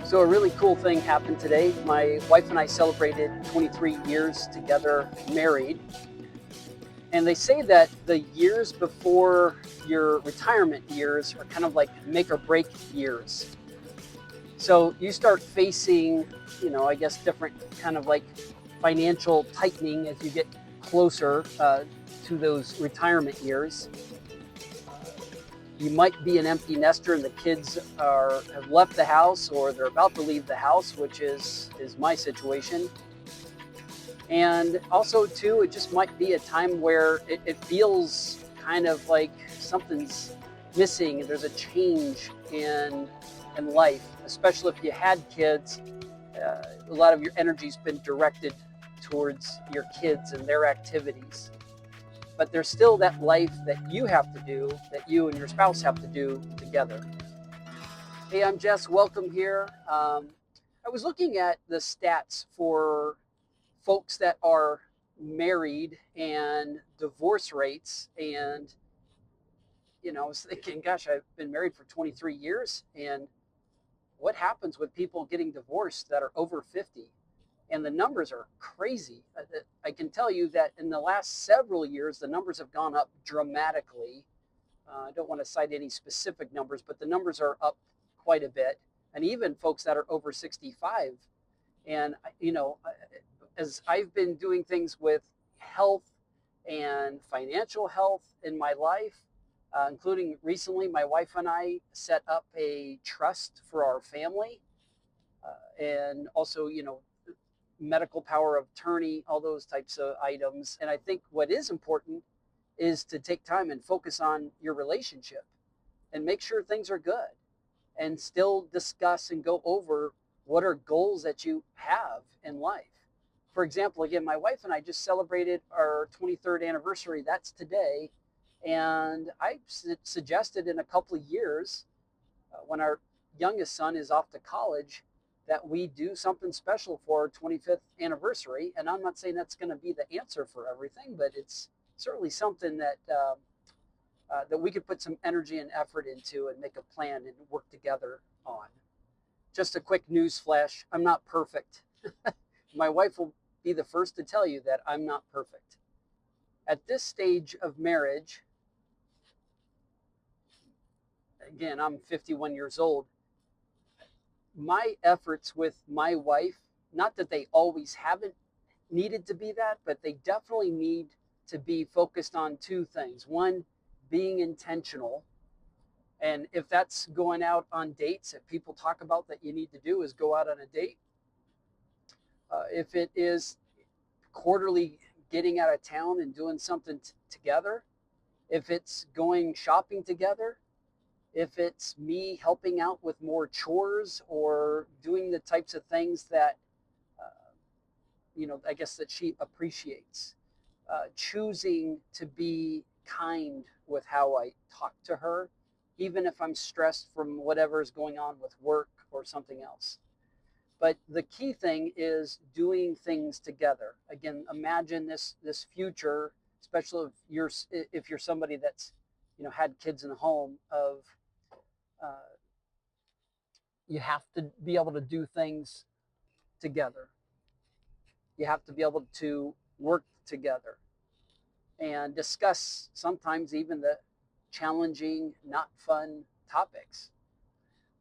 So a really cool thing happened today. My wife and I celebrated 23 years together married. And they say that the years before your retirement years are kind of like make or break years. So you start facing, I guess different kind of like financial tightening as you get closer to those retirement years. You might be an empty nester and the kids have left the house or they're about to leave the house, which is my situation. And also too, it just might be a time where it feels kind of like something's missing and there's a change in life, especially if you had kids. A lot of your energy's been directed towards your kids and their activities, but there's still that life that you have to do, that you and your spouse have to do together. Hey, I'm Jess. Welcome here. I was looking at the stats for folks that are married and divorce rates. And, I was thinking, gosh, I've been married for 23 years. And what happens with people getting divorced that are over 50? And the numbers are crazy. I can tell you that in the last several years, the numbers have gone up dramatically. I don't want to cite any specific numbers, but the numbers are up quite a bit. And even folks that are over 65. And, as I've been doing things with health and financial health in my life, including recently, my wife and I set up a trust for our family, and also, medical power of attorney, all those types of items. And I think what is important is to take time and focus on your relationship and make sure things are good and still discuss and go over what are goals that you have in life. For example, again, my wife and I just celebrated our 23rd anniversary. That's today. And I suggested in a couple of years, when our youngest son is off to college, that we do something special for our 25th anniversary. And I'm not saying that's going to be the answer for everything, but it's certainly something that we could put some energy and effort into and make a plan and work together on. Just a quick news flash: I'm not perfect. My wife will be the first to tell you that I'm not perfect. At this stage of marriage, again, I'm 51 years old. My efforts with my wife, not that they always haven't needed to be that, but they definitely need to be focused on two things. One, being intentional. And if that's going out on dates that people talk about that you need to do is go out on a date. If it is quarterly getting out of town and doing something together, if it's going shopping together, if it's me helping out with more chores or doing the types of things that, I guess that she appreciates. Choosing to be kind with how I talk to her, even if I'm stressed from whatever is going on with work or something else. But the key thing is doing things together. Again, imagine this future, especially if you're somebody that's had kids in the home of uh, you have to be able to do things together. You have to be able to work together and discuss sometimes even the challenging, not fun topics.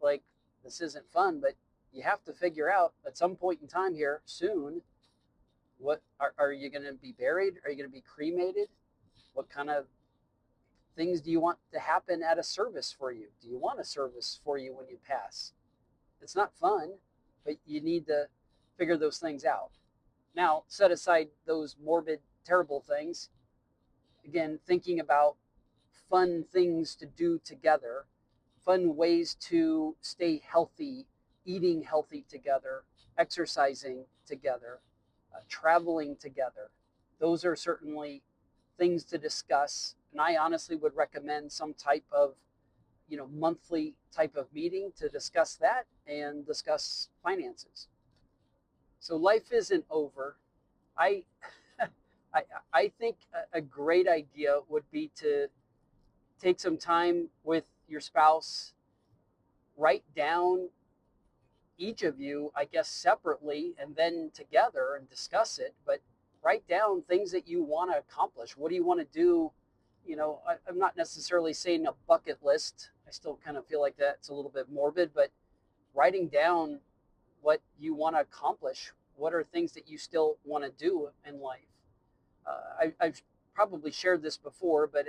Like, this isn't fun, but you have to figure out at some point in time here soon, what are you going to be buried? Are you going to be cremated? What kind of things do you want to happen at a service for you? Do you want a service for you when you pass? It's not fun, but you need to figure those things out. Now, set aside those morbid, terrible things. Again, thinking about fun things to do together, fun ways to stay healthy, eating healthy together, exercising together, traveling together. Those are certainly things to discuss. And I honestly would recommend some type of, monthly type of meeting to discuss that and discuss finances. So life isn't over. I I, I think a great idea would be to take some time with your spouse, write down each of you, I guess, separately and then together and discuss it, but write down things that you want to accomplish. What do you want to do? I'm not necessarily saying a bucket list. I still kind of feel like that's a little bit morbid, but writing down what you want to accomplish. What are things that you still want to do in life? I've probably shared this before, but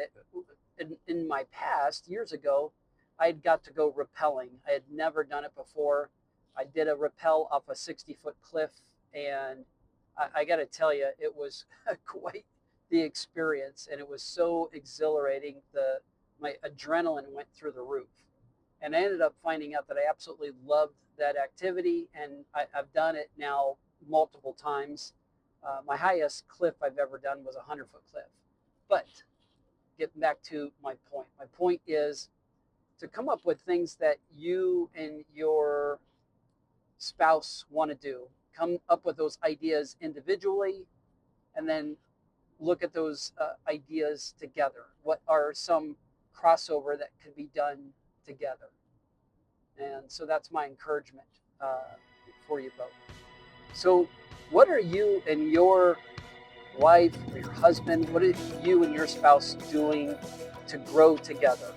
in my past, years ago, I had got to go rappelling. I had never done it before. I did a rappel off a 60-foot cliff, and I got to tell you, it was quite the experience, and it was so exhilarating. My adrenaline went through the roof, and I ended up finding out that I absolutely loved that activity, and I've done it now multiple times. My highest cliff I've ever done was a 100-foot cliff. But getting back to my point is to come up with things that you and your spouse want to do. Come up with those ideas individually, and then look at those ideas together. What are some crossover that could be done together? And so that's my encouragement for you both. So, what are you and your wife or your husband, what are you and your spouse doing to grow together?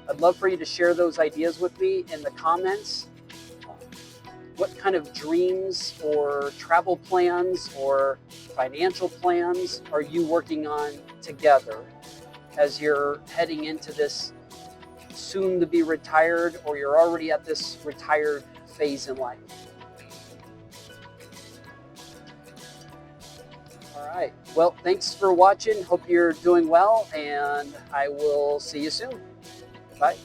I'd love for you to share those ideas with me in the comments. What kind of dreams or travel plans or financial plans are you working on together as you're heading into this soon to be retired, or you're already at this retired phase in life? All right. Well, thanks for watching. Hope you're doing well, and I will see you soon. Bye.